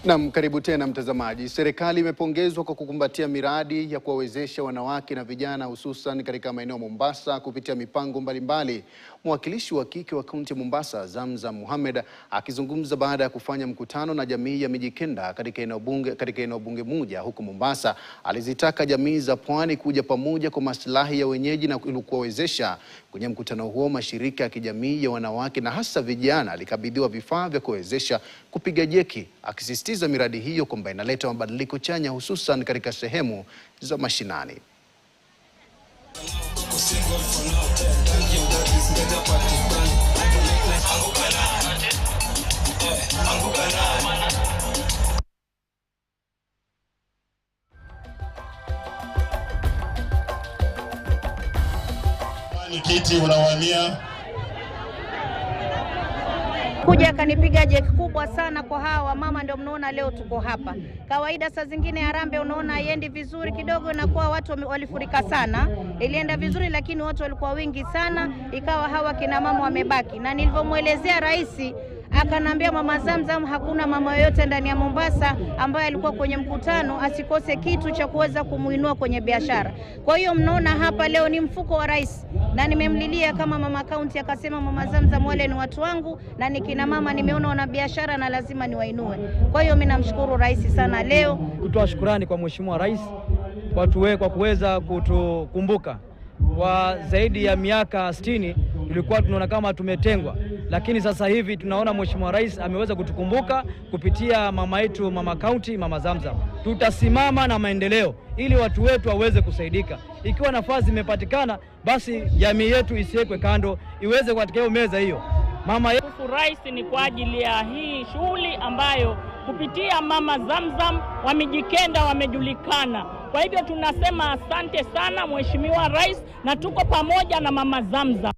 Naam, karibu tena mtazamaji. Serikali imepongezwa kwa kukumbatia miradi ya kuwawezesha wanawake na vijana hususan katika maeneo Mombasa kupitia mipango mbalimbali. Mwakilishi wa kike wa kaunti ya Mombasa, Zamzam Mohamed, akizungumza baada ya kufanya mkutano na jamii ya Mijikenda katika eneo bunge moja huko Mombasa, alizitaka jamii za pwani kuja pamoja kwa maslahi ya wenyeji na kuwawezesha. Kwenye mkutano huo, mashirika ya kijamii ya wanawake na hasa vijana alikabidhiwa vifaa vya kuwezesha kupiga jeki, akisisitiza miradi hiyo kwamba inaleta mabadiliko chanya hususan katika sehemu za mashinani. Kiti unawania kuja akanipiga jeki kubwa sana kwa hawa mama, ndio mnaona leo tuko hapa. Kawaida saa zingine harambee unaona haiendi vizuri kidogo, na kwa watu walifurika sana. Ilienda vizuri lakini watu walikuwa wingi sana, ikawa hawa kina mama wamebaki. Na nilivyomuelezea rais, akanambia Mama Zamzam hakuna mama yoyote ndani ya Mombasa ambaye alikuwa kwenye mkutano asikose kitu cha kuweza kumuinua kwenye biashara. Kwa hiyo mnaona hapa leo ni mfuko wa rais, na nimemlilia kama mama kaunti, akasema Mama Zamzam wale ni watu wangu na ni kina mama nimeona wana biashara na lazima niwainue. Kwa hiyo mimi namshukuru rais sana leo. Kutoa shukrani kwa Mheshimiwa Rais kwa kuweza kutukumbuka. Kwa zaidi ya miaka 60 tulikuwa tunaona kama tumetengwa, lakini sasa hivi tunaona Mheshimiwa Rais ameweza kutukumbuka kupitia mama yetu, mama kaunti, Mama Zamzam. Tutasimama na maendeleo ili watu wetu waweze kusaidika. Ikiwa nafasi imepatikana, basi jamii yetu isiwekwe kando, iweze katika hiyo meza hiyo. Mama yetu Rais ni kwa ajili ya hii shughuli ambayo kupitia Mama Zamzam wa Mijikenda wamejulikana. Kwa hivyo tunasema asante sana Mheshimiwa Rais, na tuko pamoja na Mama Zamzam.